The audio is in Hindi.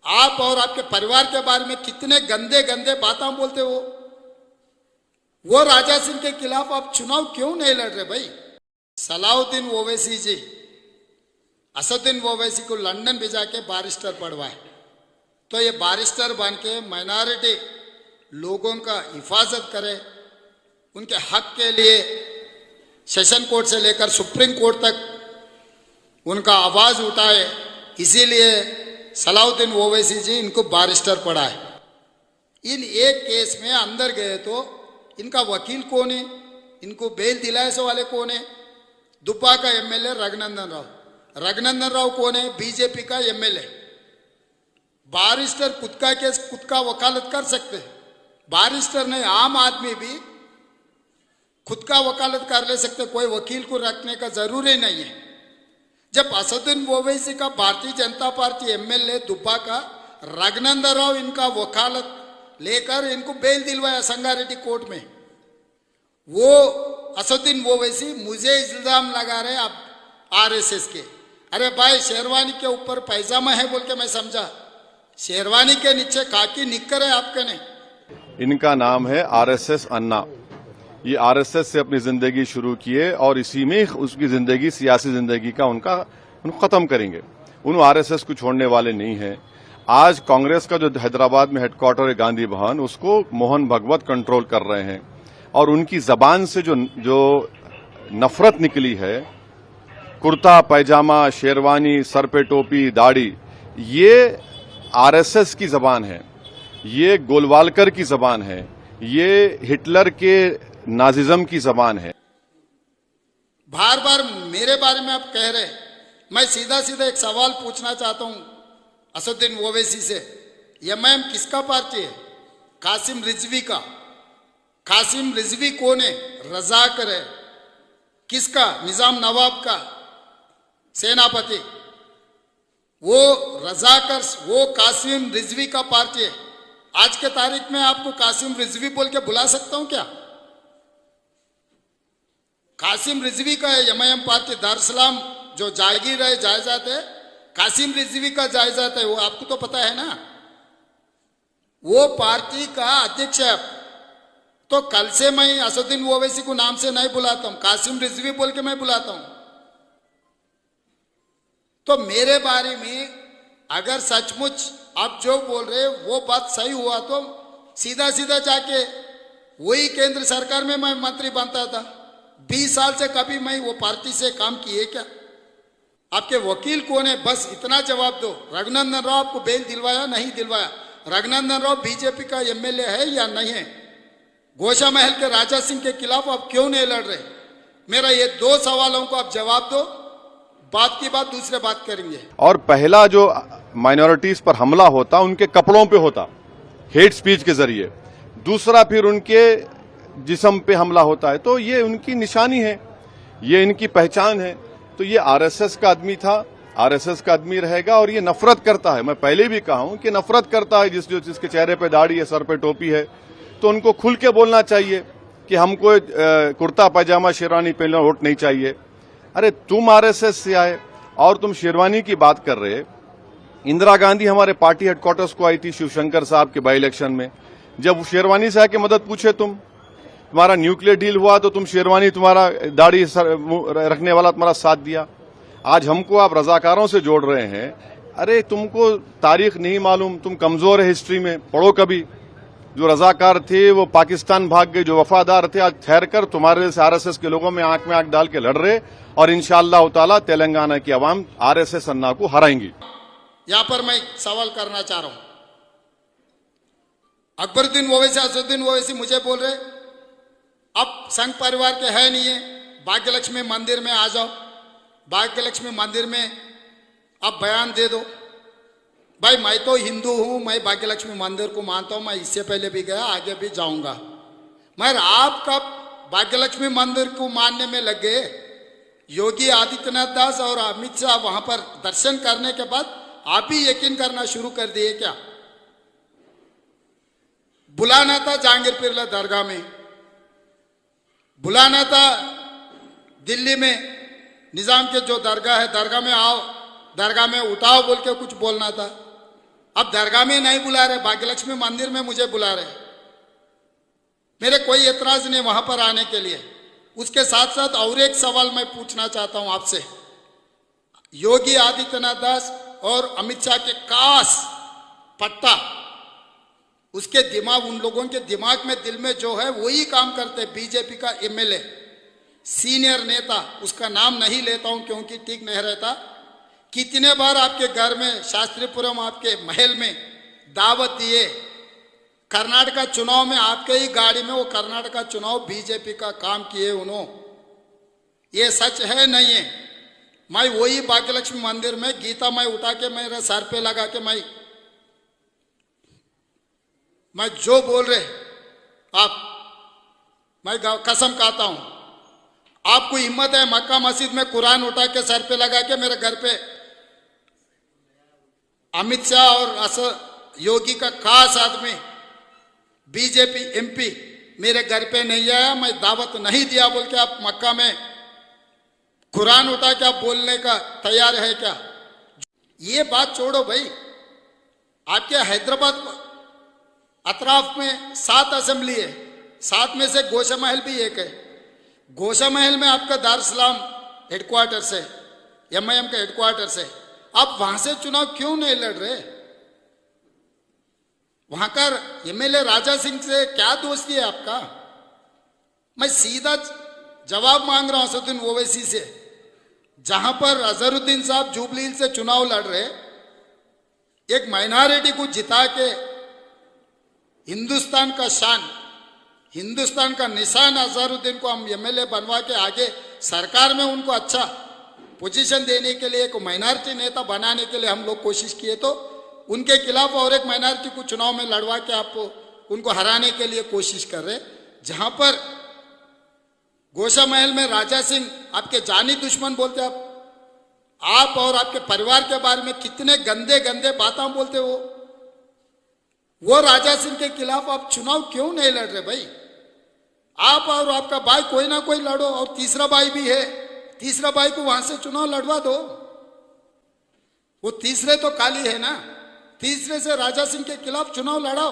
आप और आपके परिवार के बारे में कितने गंदे गंदे बातें बोलते हो। वो राजा सिंह के खिलाफ आप चुनाव क्यों नहीं लड़ रहे भाई। सलाउद्दीन ओवैसी जी असदुद्दीन ओवैसी को लंदन भेजा के बारिस्टर पढ़वाए, तो ये बारिस्टर बन के माइनॉरिटी लोगों का हिफाजत करे, उनके हक के लिए सेशन कोर्ट से लेकर सुप्रीम कोर्ट तक उनका आवाज उठाए। इसीलिए सलाउद्दीन ओवैसी जी इनको बारिस्टर पढ़ाए। इन एक केस में अंदर गए तो इनका वकील कौन है, इनको बेल दिलाए से वाले कौन है? दुब्बा का एमएलए रघुनंदन राव। रघुनंदन राव कौन है? बीजेपी का एमएलए। बारिस्टर खुद का केस खुद का वकालत कर सकते हैं। बारिस्टर नहीं, आम आदमी भी खुद का वकालत कर ले सकते, कोई वकील को रखने का जरूरी नहीं है। जब असदुद्दीन ओवैसी का भारतीय जनता पार्टी एमएलए दुब्बा का रघुनंदन राव इनका वकालत लेकर इनको बेल दिलवाया संगारेड्डी कोर्ट में, वो असदुद्दीन ओवैसी मुझे इल्जाम लगा रहे आप आरएसएस के। अरे भाई, शेरवानी के ऊपर पैजामा है बोल के मैं समझा, शेरवानी के नीचे खाकी निक्कर है आपके ने। इनका नाम है आरएसएस अन्ना। ये आरएसएस से अपनी जिंदगी शुरू किए और इसी में उसकी जिंदगी, सियासी जिंदगी का उनको खत्म करेंगे। उन आरएसएस को छोड़ने वाले नहीं हैं। आज कांग्रेस का जो हैदराबाद में हेडक्वार्टर है गांधी भवन, उसको मोहन भागवत कंट्रोल कर रहे हैं और उनकी जबान से जो नफरत निकली है, कुर्ता पैजामा, शेरवानी, सर पे टोपी, दाढ़ी, ये आरएसएस की जबान है, ये गोलवालकर की जबान है, ये हिटलर के नाजिज्म की जबान है। बार बार मेरे बारे में आप कह रहे, मैं सीधा सीधा एक सवाल पूछना चाहता हूं असदुद्दीन ओवैसी से। एमआईएम किसका पार्टी है? कासिम रिजवी का। कासिम रिजवी कौन है? रजाकर है। किसका? निजाम नवाब का सेनापति। वो रजाकर, वो कासिम रिजवी का पार्टी है। आज के तारीख में आपको कासिम रिजवी बोल के बुला सकता हूं क्या? कासिम रिजवी का है एमआईएम पार्टी। दारुसलाम जो जागीर है, जायजात है, कासिम रिजवी का जायजात है, वो आपको तो पता है ना। वो पार्टी का अध्यक्ष है। तो कल से मैं असदुद्दीन ओवैसी को नाम से नहीं बुलाता हूं, कासिम रिजवी बोल के मैं बुलाता हूं। तो मेरे बारे में अगर सचमुच आप जो बोल रहे वो बात सही हुआ तो सीधा सीधा जाके वही केंद्र सरकार में मैं मंत्री बनता था। 20 साल से कभी मैं वो पार्टी से काम किए क्या? आपके वकील कौन है? बस इतना जवाब दो। रघुनंदन राव आपको बेल दिलवाया नहीं दिलवाया? रघुनंदन राव बीजेपी का एमएलए है या नहीं है? गोशा महल के राजा सिंह के खिलाफ आप क्यों नहीं लड़ रहे? मेरा ये 2 सवालों को आप जवाब दो, बात की बात दूसरे बात करेंगे। और पहला जो माइनॉरिटीज पर हमला होता उनके कपड़ों पे होता, हेट स्पीच के जरिए। दूसरा फिर उनके जिस्म पे हमला होता है। तो ये उनकी निशानी है, ये इनकी पहचान है। तो ये आरएसएस का आदमी था, आरएसएस का आदमी रहेगा और ये नफरत करता है। मैं पहले भी कहा हूं कि नफरत करता है जिसके चेहरे पे दाढ़ी है, सर पे टोपी है। तो उनको खुल के बोलना चाहिए कि हमको कुर्ता पैजामा शेरवानी पहनना वोट नहीं चाहिए। अरे तुम आरएसएस से आए और तुम शेरवानी की बात कर रहे। इंदिरा गांधी हमारे पार्टी हेडक्वार्टर्स को आई थी शिवशंकर साहब के बाई इलेक्शन में, जब शेरवानी से आके मदद पूछे तुम्हारा न्यूक्लियर डील हुआ तो तुम शेरवानी, तुम्हारा दाढ़ी रखने वाला तुम्हारा साथ दिया। आज हमको आप रजाकारों से जोड़ रहे हैं। अरे तुमको तारीख नहीं मालूम, तुम कमजोर है हिस्ट्री में, पढ़ो कभी। जो रजाकार थे वो पाकिस्तान भाग गए, जो वफादार थे आज ठहर कर तुम्हारे जैसे आरएसएस के लोगों में आंख डाल के लड़ रहे और इंशाअल्लाह ताला तेलंगाना की आवाम आरएसएस अन्ना को हराएंगी। यहां पर मैं सवाल करना चाह रहा हूं। अकबरुद्दीन ओवैसी, असदुद्दीन ओवैसी मुझे बोल रहे अब संघ परिवार के है नहीं है, भाग्यलक्ष्मी मंदिर में आ जाओ, भाग्यलक्ष्मी मंदिर में अब बयान दे दो। भाई मैं तो हिंदू हूं, मैं भाग्यलक्ष्मी मंदिर को मानता हूं, मैं इससे पहले भी गया, आगे भी जाऊंगा। मगर आप कब भाग्यलक्ष्मी मंदिर को मानने में लग गए? योगी आदित्यनाथ दास और अमित शाह वहां पर दर्शन करने के बाद आप ही यकीन करना शुरू कर दिए क्या? बुलाना था जहांगीर पीरला दरगाह में, बुलाना था दिल्ली में निजाम के जो दरगाह है, दरगाह में आओ, दरगाह में उठाओ बोल के कुछ बोलना था। अब दरगाह में नहीं बुला रहे, भाग्यलक्ष्मी मंदिर में मुझे बुला रहे। मेरे कोई एतराज नहीं वहां पर आने के लिए। उसके साथ साथ और एक सवाल मैं पूछना चाहता हूं आपसे। योगी आदित्यनाथ और अमित शाह के कास पट्टा, उसके दिमाग, उन लोगों के दिमाग में, दिल में जो है वही काम करते। बीजेपी का एमएलए, सीनियर नेता, उसका नाम नहीं लेता हूं क्योंकि ठीक नहीं रहता, कितने बार आपके घर में, शास्त्रीपुरम आपके महल में दावत दिए। कर्नाटका चुनाव में आपके ही गाड़ी में वो कर्नाटका चुनाव बीजेपी का काम किए उन्होंने। ये सच है नहीं है? मैं वही भाग्यलक्ष्मी मंदिर में गीता मैं उठा के मेरे सर पे लगा के मैं जो बोल रहे आप, मैं कसम खाता हूं, आपको हिम्मत है मक्का मस्जिद में कुरान उठा के सर पे लगा के मेरे घर पे अमित शाह और योगी का खास आदमी बीजेपी एमपी मेरे घर पे नहीं आया, मैं दावत नहीं दिया बोल के आप मक्का में कुरान उठा के आप बोलने का तैयार है क्या? ये बात छोड़ो भाई। आपके हैदराबाद अतराफ में 7 असेंबली है, 7 में से गोशा महल भी एक है। गोशा महल में आपका दारुसलाम हेडक्वार्टर है, एमआईएम का हेडक्वार्टर है। आप वहां से चुनाव क्यों नहीं लड़ रहे? वहां का एमएलए राजा सिंह से क्या दोस्ती है आपका? मैं सीधा जवाब मांग रहा हूं असदुद्दीन ओवैसी से। जहां पर अजहरुद्दीन साहब जुबली हिल से चुनाव लड़ रहे, एक माइनॉरिटी को जिता के हिंदुस्तान का शान, हिंदुस्तान का निशान अजहरुद्दीन को हम एमएलए बनवा के आगे सरकार में उनको अच्छा पोजीशन देने के लिए, एक माइनॉरिटी नेता बनाने के लिए हम लोग कोशिश किए, तो उनके खिलाफ और एक माइनॉरिटी को चुनाव में लड़वा के आप उनको हराने के लिए कोशिश कर रहे। जहां पर गोशा महल में राजा सिंह आपके जानी दुश्मन बोलते, आप और आपके परिवार के बारे में कितने गंदे गंदे बातें बोलते हो। वो राजा सिंह के खिलाफ आप चुनाव क्यों नहीं लड़ रहे भाई? आप और आपका भाई कोई ना कोई लड़ो, और तीसरा भाई भी है, तीसरा भाई को वहां से चुनाव लड़वा दो। वो तीसरे तो काली है ना, तीसरे से राजा सिंह के खिलाफ चुनाव लड़ाओ।